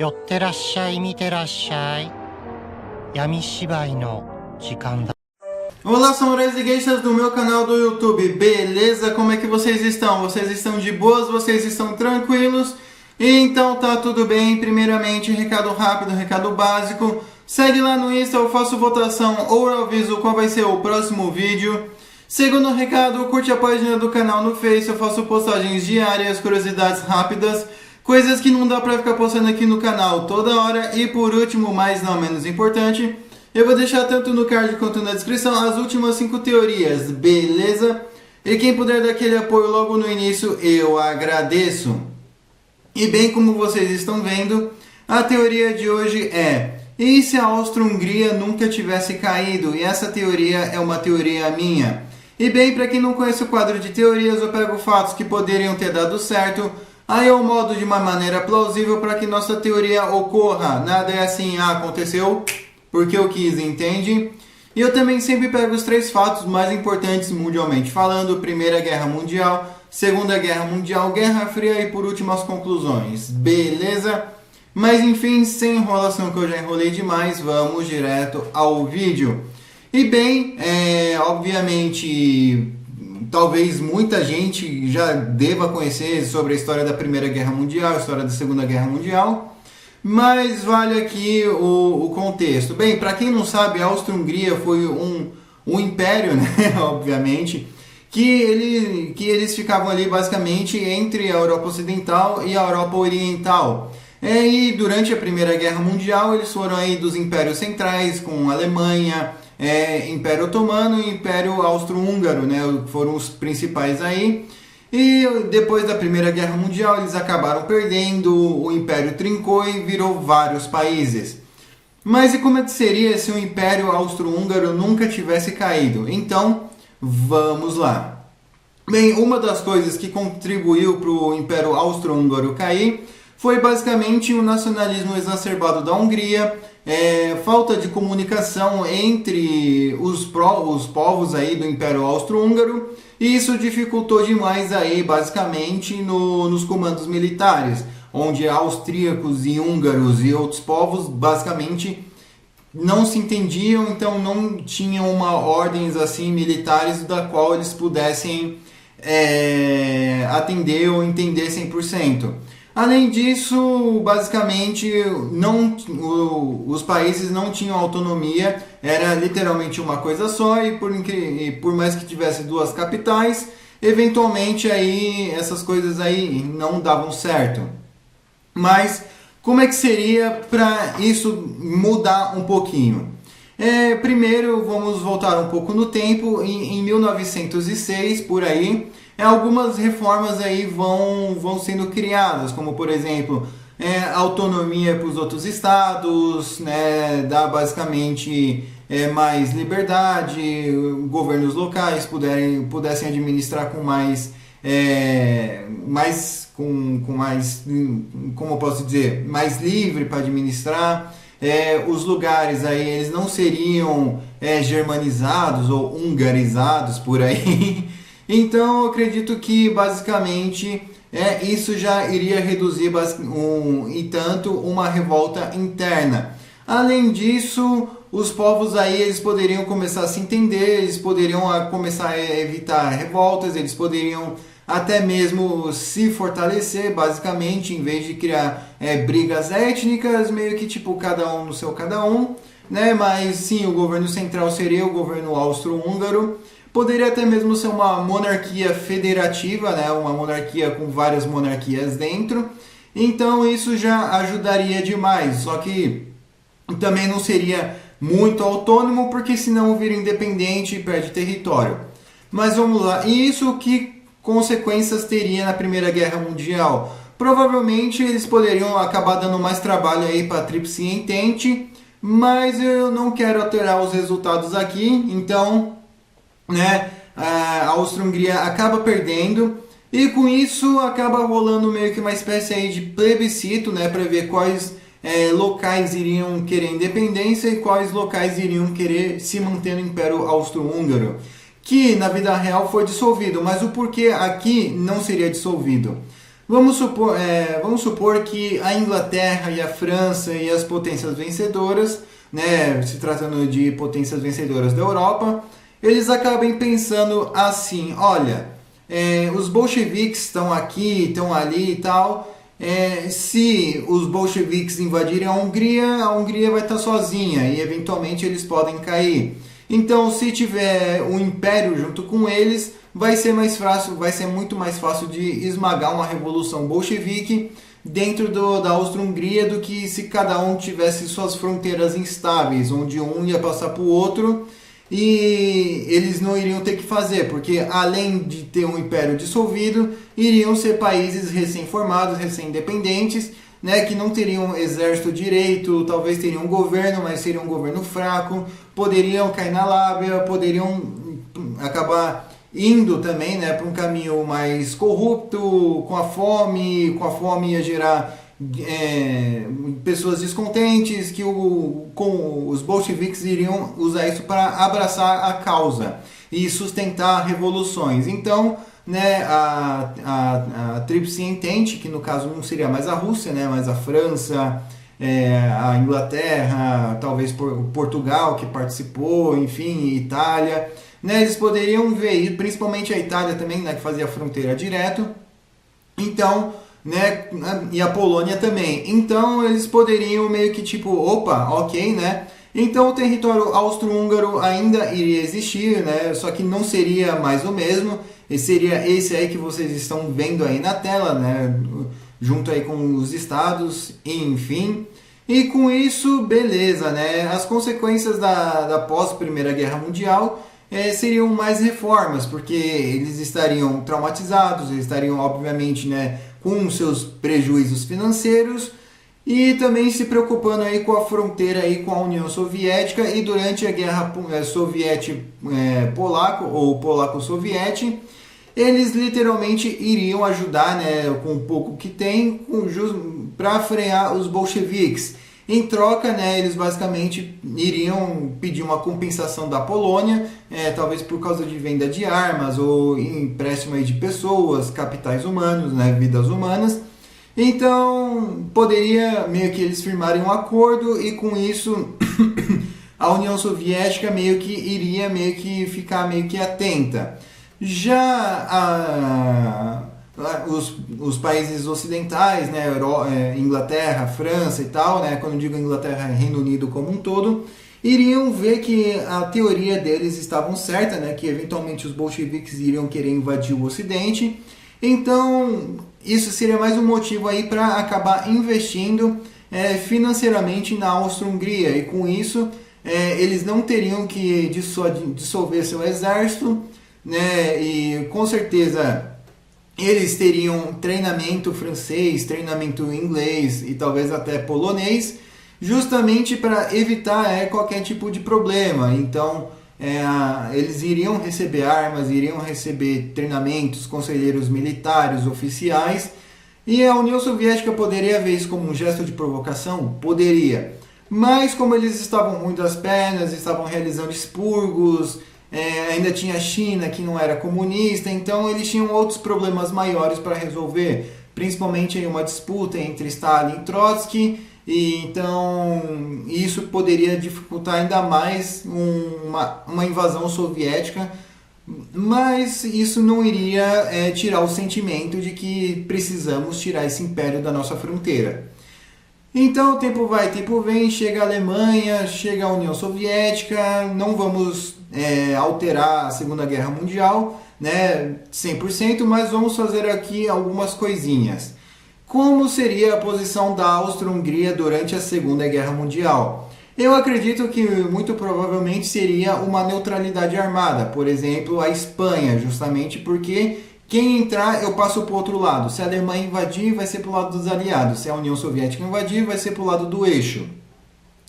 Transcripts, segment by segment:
寄ってらっしゃい、見てらっしゃい。闇芝居の時間だ。 Olá, samurais e geishas do meu canal do YouTube, beleza? Como é que vocês estão? Vocês estão de boas? Vocês estão tranquilos? Então tá tudo bem. Primeiramente, recado rápido, recado básico. Segue lá no Insta, eu faço votação ou eu aviso qual vai ser o próximo vídeo. Segundo recado, curte a página do canal no Face, eu faço postagens diárias, curiosidades rápidas, coisas que não dá pra ficar postando aqui no canal toda hora. E por último, mas não menos importante, eu vou deixar tanto no card quanto na descrição as últimas 5 teorias, beleza? E quem puder dar aquele apoio logo no início, eu agradeço. E bem como vocês estão vendo, a teoria de hoje é: e se a Áustria-Hungria nunca tivesse caído? E essa teoria é uma teoria minha. E bem, para quem não conhece o quadro de teorias, eu pego fatos que poderiam ter dado certo, aí eu moldo de uma maneira plausível para que nossa teoria ocorra. Nada é assim, aconteceu porque eu quis, entende? E eu também sempre pego os 3 fatos mais importantes mundialmente falando: Primeira Guerra Mundial, Segunda Guerra Mundial, Guerra Fria e por último as conclusões, beleza? Mas enfim, sem enrolação que eu já enrolei demais, vamos direto ao vídeo. E bem, obviamente, talvez muita gente já deva conhecer sobre a história da Primeira Guerra Mundial, a história da Segunda Guerra Mundial, mas vale aqui o contexto. Bem, para quem não sabe, a Áustria-Hungria foi um império, né, obviamente, que eles ficavam ali basicamente entre a Europa Ocidental e a Europa Oriental. E durante a Primeira Guerra Mundial eles foram aí dos impérios centrais, com a Alemanha, Império Otomano e Império Austro-Húngaro, né, foram os principais aí. E depois da Primeira Guerra Mundial eles acabaram perdendo, o Império trincou e virou vários países. Mas e como é que seria se o Império Austro-Húngaro nunca tivesse caído? Então, vamos lá. Bem, uma das coisas que contribuiu para o Império Austro-Húngaro cair foi basicamente o nacionalismo exacerbado da Hungria, falta de comunicação entre os povos aí do Império Austro-Húngaro, e isso dificultou demais aí basicamente nos comandos militares, onde austríacos e húngaros e outros povos basicamente não se entendiam, então não tinham ordens assim militares da qual eles pudessem atender ou entender 100%. Além disso, basicamente, os países não tinham autonomia, era literalmente uma coisa só, e por mais que tivesse 2 capitais, eventualmente aí, essas coisas aí não davam certo. Mas como é que seria para isso mudar um pouquinho? Primeiro, vamos voltar um pouco no tempo. Em 1906, por aí, algumas reformas aí vão sendo criadas, como por exemplo, autonomia para os outros estados, né, dá basicamente mais liberdade, governos locais pudessem administrar com mais, como eu posso dizer, mais livre para administrar. Os lugares aí eles não seriam germanizados ou hungarizados por aí. Então eu acredito que basicamente isso já iria reduzir e tanto uma revolta interna. Além disso, os povos aí eles poderiam começar a se entender, eles poderiam começar a evitar revoltas, eles poderiam até mesmo se fortalecer, basicamente, em vez de criar brigas étnicas, meio que tipo cada um no seu cada um, né? Mas sim, o governo central seria o governo austro-húngaro. Poderia até mesmo ser uma monarquia federativa, né? Uma monarquia com várias monarquias dentro. Então isso já ajudaria demais, só que também não seria muito autônomo, porque senão vira independente e perde território. Mas vamos lá, e isso que consequências teria na Primeira Guerra Mundial? Provavelmente eles poderiam acabar dando mais trabalho aí para a Tríplice Entente, mas eu não quero alterar os resultados aqui, então, né, a Áustria-Hungria acaba perdendo, e com isso acaba rolando meio que uma espécie aí de plebiscito, né, para ver quais locais iriam querer independência e quais locais iriam querer se manter no Império Austro-Húngaro, que na vida real foi dissolvido. Mas o porquê aqui não seria dissolvido? Vamos supor que a Inglaterra e a França e as potências vencedoras, né, se tratando de potências vencedoras da Europa, eles acabem pensando assim, olha, os bolcheviques estão aqui, estão ali e tal, se os bolcheviques invadirem a Hungria vai estar sozinha e eventualmente eles podem cair. Então, se tiver um império junto com eles, vai ser muito mais fácil de esmagar uma revolução bolchevique dentro da Áustria-Hungria do que se cada um tivesse suas fronteiras instáveis, onde um ia passar para o outro e eles não iriam ter que fazer, porque além de ter um império dissolvido, iriam ser países recém-formados, recém-independentes, né, que não teriam exército direito, talvez teriam um governo, mas seria um governo fraco, poderiam cair na lábia, poderiam acabar indo também, né, para um caminho mais corrupto, com a fome ia gerar pessoas descontentes, que com os bolcheviques iriam usar isso para abraçar a causa e sustentar revoluções. Então, né, a Tríplice Entente, que no caso não seria mais a Rússia, né, mas a França, a Inglaterra, talvez Portugal que participou, enfim, Itália, né, eles poderiam ver, principalmente a Itália também, né, que fazia a fronteira direto, então, né, e a Polônia também. Então eles poderiam meio que tipo, opa, ok, né? Então o território austro-húngaro ainda iria existir, né? Só que não seria mais o mesmo. E seria esse aí que vocês estão vendo aí na tela, né? Junto aí com os estados, enfim. E com isso, beleza, né? As consequências da pós-Primeira Guerra Mundial seriam mais reformas, porque eles estariam traumatizados, eles estariam, obviamente, né, com seus prejuízos financeiros e também se preocupando aí com a fronteira aí com a União Soviética. E durante a Guerra Soviético-Polaco ou Polaco-Soviético, eles literalmente iriam ajudar, né, com o pouco que tem para frear os bolcheviques. Em troca, né, eles basicamente iriam pedir uma compensação da Polônia, talvez por causa de venda de armas ou empréstimo aí de pessoas, capitais humanos, né, vidas humanas. Então, poderia meio que eles firmarem um acordo e com isso a União Soviética meio que iria ficar meio que atenta. Já os países ocidentais, né, Inglaterra, França e tal, né, quando eu digo Inglaterra, Reino Unido como um todo, iriam ver que a teoria deles estava certa, né, que eventualmente os bolcheviques iriam querer invadir o Ocidente. Então, isso seria mais um motivo aí para acabar investindo financeiramente na Áustria-Hungria, e com isso eles não teriam que dissolver seu exército, né, e com certeza eles teriam treinamento francês, treinamento inglês e talvez até polonês, justamente para evitar qualquer tipo de problema. Então, eles iriam receber armas, iriam receber treinamentos, conselheiros militares, oficiais, e a União Soviética poderia ver isso como um gesto de provocação? Poderia. Mas como eles estavam ruim das pernas, estavam realizando expurgos, ainda tinha a China que não era comunista, então eles tinham outros problemas maiores para resolver, principalmente uma disputa entre Stalin e Trotsky, e então isso poderia dificultar ainda mais uma invasão soviética, mas isso não iria tirar o sentimento de que precisamos tirar esse império da nossa fronteira. Então o tempo vai, tempo vem, chega a Alemanha, chega a União Soviética, não vamos alterar a Segunda Guerra Mundial, né, 100%, mas vamos fazer aqui algumas coisinhas. Como seria a posição da Áustria-Hungria durante a Segunda Guerra Mundial? Eu acredito que muito provavelmente seria uma neutralidade armada, por exemplo, a Espanha, justamente porque quem entrar, eu passo para o outro lado. Se a Alemanha invadir, vai ser para o lado dos aliados. Se a União Soviética invadir, vai ser para o lado do eixo.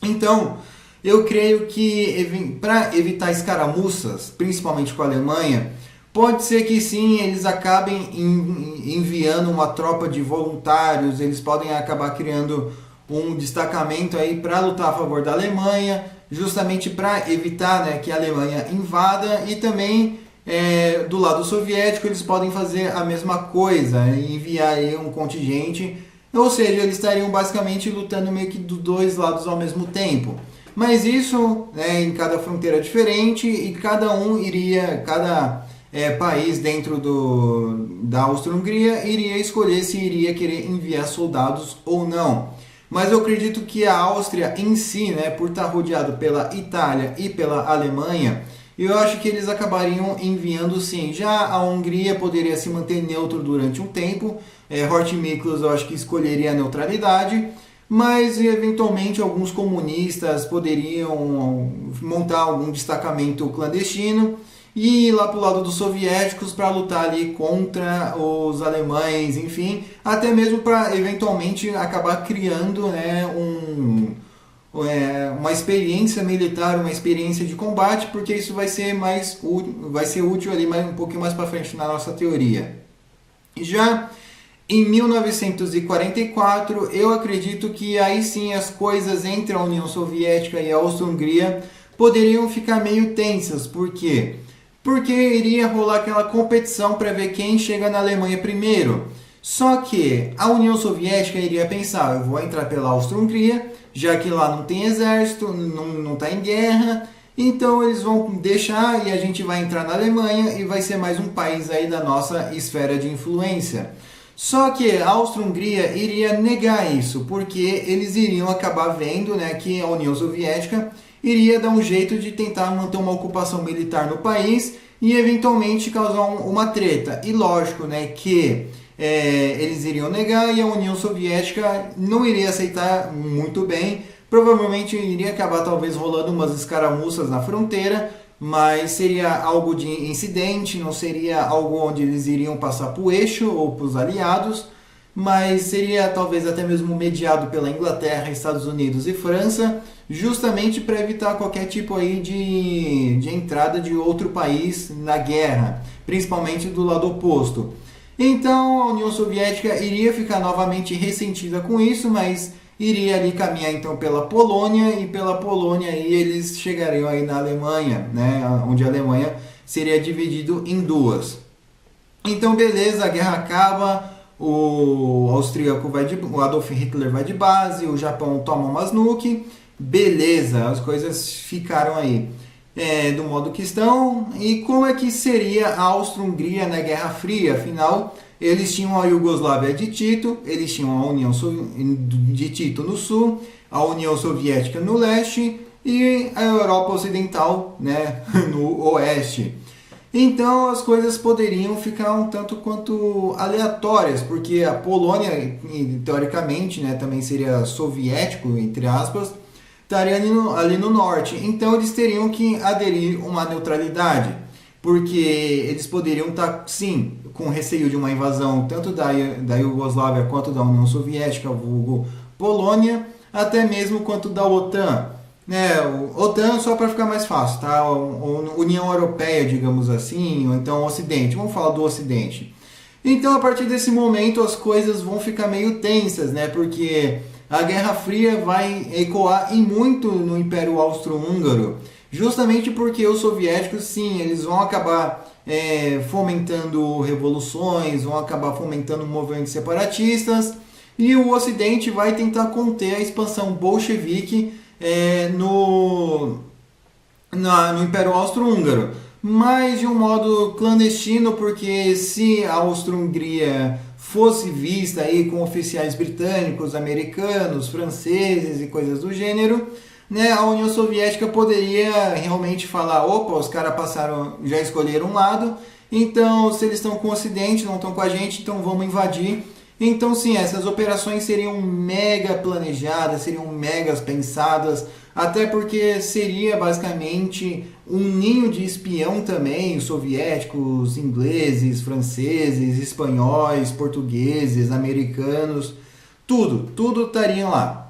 Então, eu creio que para evitar escaramuças, principalmente com a Alemanha, pode ser que sim, eles acabem enviando uma tropa de voluntários, eles podem acabar criando um destacamento aí para lutar a favor da Alemanha, justamente para evitar, né, que a Alemanha invada e também do lado soviético eles podem fazer a mesma coisa, enviar aí um contingente, ou seja, eles estariam basicamente lutando meio que dos dois lados ao mesmo tempo. Mas isso, né, em cada fronteira diferente, e cada país dentro da Áustria-Hungria iria escolher se iria querer enviar soldados ou não. Mas eu acredito que a Áustria em si, né, por estar rodeado pela Itália e pela Alemanha, eu acho que eles acabariam enviando sim. Já a Hungria poderia se manter neutro durante um tempo. Horthy Miklos eu acho que escolheria a neutralidade, mas eventualmente alguns comunistas poderiam montar algum destacamento clandestino e ir lá para o lado dos soviéticos para lutar ali contra os alemães, enfim, até mesmo para eventualmente acabar criando, né, uma experiência militar, uma experiência de combate, porque isso vai ser útil ali um pouquinho mais para frente na nossa teoria. Já em 1944, eu acredito que aí sim as coisas entre a União Soviética e a Áustria-Hungria poderiam ficar meio tensas. Por quê? Porque iria rolar aquela competição para ver quem chega na Alemanha primeiro. Só que a União Soviética iria pensar, eu vou entrar pela Áustria-Hungria, já que lá não tem exército, não está em guerra, então eles vão deixar e a gente vai entrar na Alemanha e vai ser mais um país aí da nossa esfera de influência. Só que a Áustria-Hungria iria negar isso, porque eles iriam acabar vendo, né, que a União Soviética iria dar um jeito de tentar manter uma ocupação militar no país e eventualmente causar uma treta. E lógico, né, que eles iriam negar e a União Soviética não iria aceitar muito bem. Provavelmente iria acabar talvez rolando umas escaramuças na fronteira, mas seria algo de incidente, não seria algo onde eles iriam passar para o eixo ou para os aliados, mas seria talvez até mesmo mediado pela Inglaterra, Estados Unidos e França, justamente para evitar qualquer tipo aí de entrada de outro país na guerra, principalmente do lado oposto. Então a União Soviética iria ficar novamente ressentida com isso, mas iria ali caminhar então pela Polônia, e pela Polônia aí eles chegariam aí na Alemanha, né, onde a Alemanha seria dividido em duas. Então beleza, a guerra acaba, o Adolf Hitler vai de base, o Japão toma umas nuke, beleza, as coisas ficaram aí do modo que estão. E como é que seria a Áustria-Hungria na Guerra Fria? Afinal, eles tinham a Iugoslávia de Tito, eles tinham a União de Tito no sul, a União Soviética no leste e a Europa Ocidental, né, no oeste. Então as coisas poderiam ficar um tanto quanto aleatórias, porque a Polônia, teoricamente, né, também seria soviético, entre aspas, estaria ali no norte. Então eles teriam que aderir uma neutralidade, porque eles poderiam estar, sim, com receio de uma invasão tanto da Iugoslávia quanto da União Soviética, vulgo Polônia, até mesmo quanto da OTAN. Né, OTAN só para ficar mais fácil, tá? União Europeia, digamos assim, ou então Ocidente. Vamos falar do Ocidente. Então, a partir desse momento, as coisas vão ficar meio tensas, né? Porque a Guerra Fria vai ecoar em muito no Império Austro-Húngaro, justamente porque os soviéticos, sim, eles vão acabar fomentando revoluções, vão acabar fomentando movimentos separatistas, e o Ocidente vai tentar conter a expansão bolchevique no Império Austro-Húngaro, mas de um modo clandestino, porque se a Áustria-Hungria fosse vista aí com oficiais britânicos, americanos, franceses e coisas do gênero, né, a União Soviética poderia realmente falar, opa, os caras já escolheram um lado, então se eles estão com o Ocidente, não estão com a gente, então vamos invadir. Então sim, essas operações seriam mega planejadas, seriam megas pensadas, até porque seria basicamente um ninho de espião também, soviéticos, ingleses, franceses, espanhóis, portugueses, americanos, tudo estariam lá.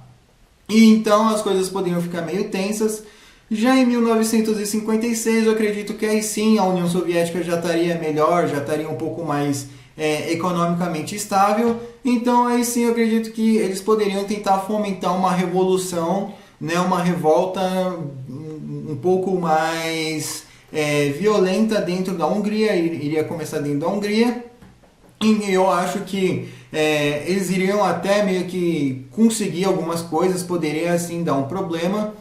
E então as coisas poderiam ficar meio tensas. Já em 1956, eu acredito que aí sim a União Soviética já estaria melhor, já estaria um pouco mais economicamente estável. Então aí sim eu acredito que eles poderiam tentar fomentar uma revolução, né, uma revolta um pouco mais violenta dentro da Hungria, iria começar dentro da Hungria. E eu acho que eles iriam até meio que conseguir algumas coisas, poderia assim dar um problema.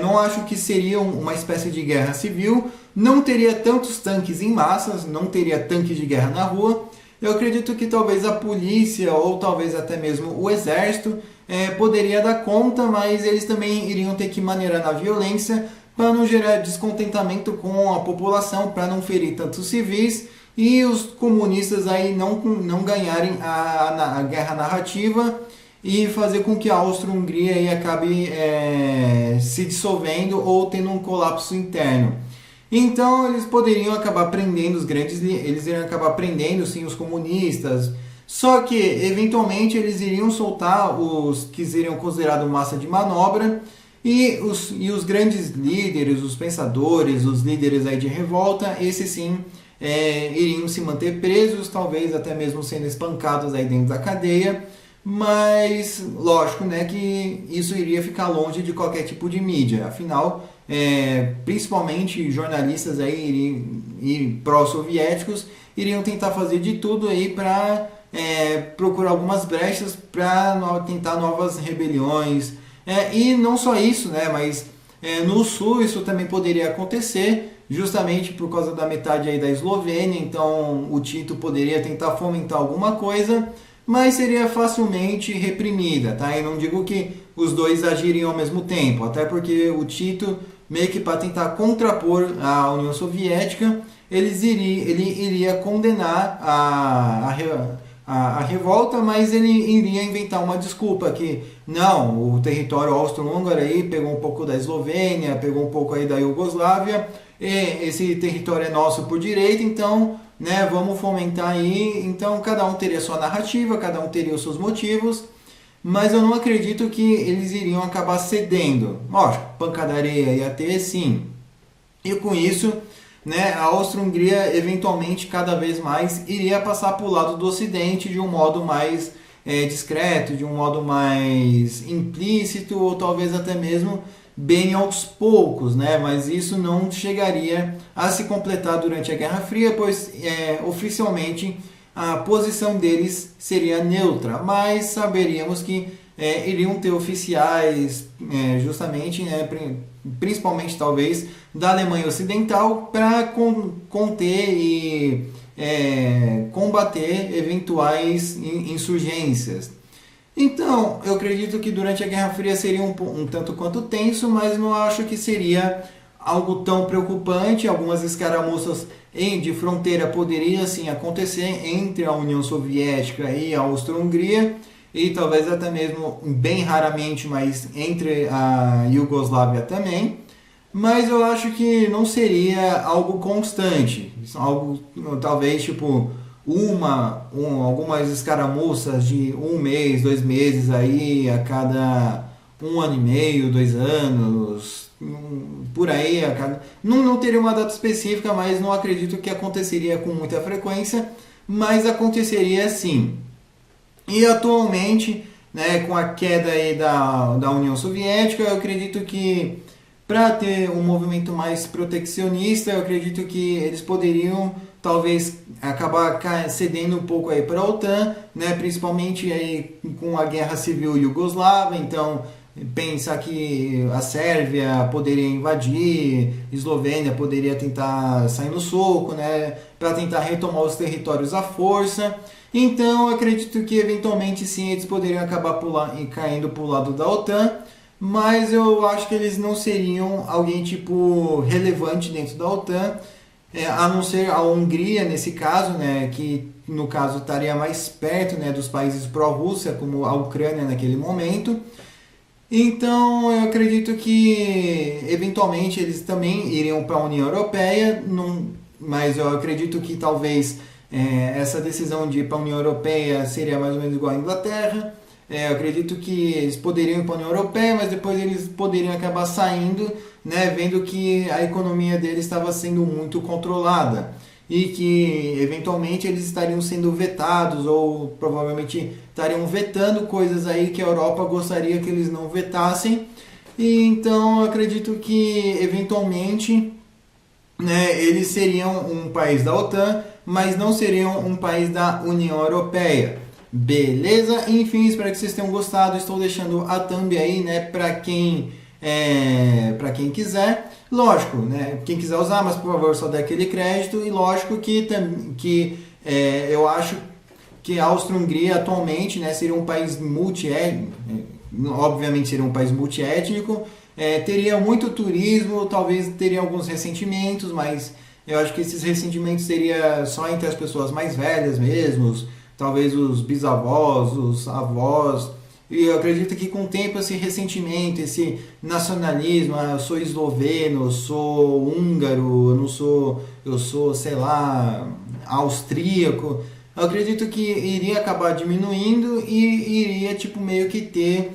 Não acho que seria uma espécie de guerra civil, não teria tantos tanques em massas, não teria tanque de guerra na rua. Eu acredito que talvez a polícia ou talvez até mesmo o exército poderia dar conta, mas eles também iriam ter que maneirar na violência para não gerar descontentamento com a população, para não ferir tantos civis e os comunistas aí não ganharem a guerra narrativa e fazer com que a Áustria-Hungria aí acabe se dissolvendo ou tendo um colapso interno. Então eles poderiam acabar prendendo eles iriam acabar prendendo sim os comunistas, só que eventualmente eles iriam soltar os que seriam considerados massa de manobra e os grandes líderes, os pensadores, os líderes aí de revolta, esses sim iriam se manter presos, talvez até mesmo sendo espancados aí dentro da cadeia, mas lógico, né, que isso iria ficar longe de qualquer tipo de mídia, afinal, principalmente jornalistas aí e pró-soviéticos iriam tentar fazer de tudo aí para procurar algumas brechas para tentar novas rebeliões, e não só isso, né, mas no sul isso também poderia acontecer, justamente por causa da metade aí da Eslovênia, então o Tito poderia tentar fomentar alguma coisa, mas seria facilmente reprimida, tá? E não digo que os dois agiriam ao mesmo tempo, até porque o Tito, meio que para tentar contrapor a União Soviética, ele iria condenar a revolta, mas ele iria inventar uma desculpa que não, o território austro-húngaro aí pegou um pouco da Eslovênia, pegou um pouco aí da Iugoslávia, e esse território é nosso por direito, então, né, vamos fomentar aí. Então cada um teria sua narrativa, cada um teria os seus motivos, mas eu não acredito que eles iriam acabar cedendo. Lógico, pancadaria ia ter sim, e com isso, né, a Áustria-Hungria eventualmente cada vez mais iria passar para o lado do Ocidente de um modo mais discreto, de um modo mais implícito, ou talvez até mesmo bem aos poucos, né? Mas isso não chegaria a se completar durante a Guerra Fria, pois oficialmente a posição deles seria neutra, mas saberíamos que iriam ter oficiais justamente, né, principalmente talvez da Alemanha Ocidental, para conter e combater eventuais insurgências. Então, eu acredito que durante a Guerra Fria seria um tanto quanto tenso, mas não acho que seria algo tão preocupante. Algumas escaramuças de fronteira poderiam sim acontecer entre a União Soviética e a Áustria-Hungria, e talvez até mesmo, bem raramente, mas entre a Iugoslávia também. Mas eu acho que não seria algo constante, algo talvez tipo algumas escaramuças de 1 mês, 2 meses aí a cada 1 ano e meio, 2 anos, por aí, não teria uma data específica, mas não acredito que aconteceria com muita frequência, mas aconteceria sim. E atualmente, né, com a queda aí da União Soviética, eu acredito que para ter um movimento mais protecionista, eu acredito que eles poderiam talvez acabar cedendo um pouco aí para a OTAN, né, principalmente aí com a guerra civil iugoslava. Então pensa que a Sérvia poderia invadir, Eslovênia poderia tentar sair no soco, né, para tentar retomar os territórios à força. Então eu acredito que eventualmente sim eles poderiam acabar caindo para o lado da OTAN, mas eu acho que eles não seriam alguém tipo relevante dentro da OTAN, a não ser a Hungria nesse caso, né, que no caso estaria mais perto, né, dos países pró-Rússia, como a Ucrânia naquele momento. Então eu acredito que eventualmente eles também iriam para a União Europeia, mas eu acredito que talvez essa decisão de ir para a União Europeia seria mais ou menos igual à Inglaterra. Eu acredito que eles poderiam ir para a União Europeia, mas depois eles poderiam acabar saindo, né, vendo que a economia deles estava sendo muito controlada e que eventualmente eles estariam sendo vetados ou provavelmente estariam vetando coisas aí que a Europa gostaria que eles não vetassem. E então eu acredito que eventualmente né, eles seriam um país da OTAN, mas não seriam um país da União Europeia. Beleza? Enfim, espero que vocês tenham gostado. Estou deixando a thumb aí, né, para quem quiser. Lógico, né, quem quiser usar, mas por favor só dê aquele crédito. E lógico que eu acho que a Áustria-Hungria atualmente, né, seria um país multiétnico, obviamente seria um país multiétnico, teria muito turismo, talvez teria alguns ressentimentos, mas eu acho que esses ressentimentos seria só entre as pessoas mais velhas mesmo, talvez os bisavós, os avós, e eu acredito que com o tempo esse ressentimento, esse nacionalismo, eu sou esloveno, eu sou húngaro, eu sou, sei lá, austríaco, eu acredito que iria acabar diminuindo e iria tipo meio que ter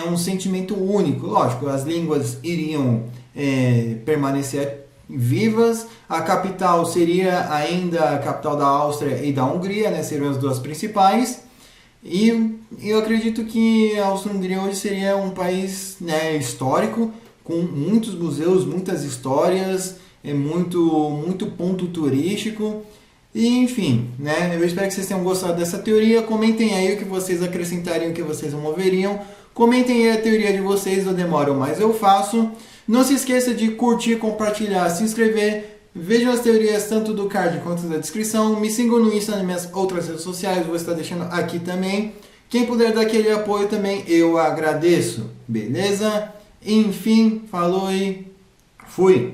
um sentimento único. Lógico, as línguas iriam permanecer vivas, a capital seria ainda a capital da Áustria e da Hungria, né, seriam as duas principais. E eu acredito que a Áustria-Hungria hoje seria um país, né, histórico, com muitos museus, muitas histórias, muito ponto turístico. E enfim, né, eu espero que vocês tenham gostado dessa teoria. Comentem aí o que vocês acrescentariam, o que vocês removeriam. Comentem aí a teoria de vocês, eu demoro, mas eu faço. Não se esqueça de curtir, compartilhar, se inscrever. Vejam as teorias tanto do card quanto da descrição. Me sigam no Insta, nas minhas outras redes sociais, vou estar deixando aqui também. Quem puder dar aquele apoio também, eu agradeço. Beleza? Enfim, falou e fui!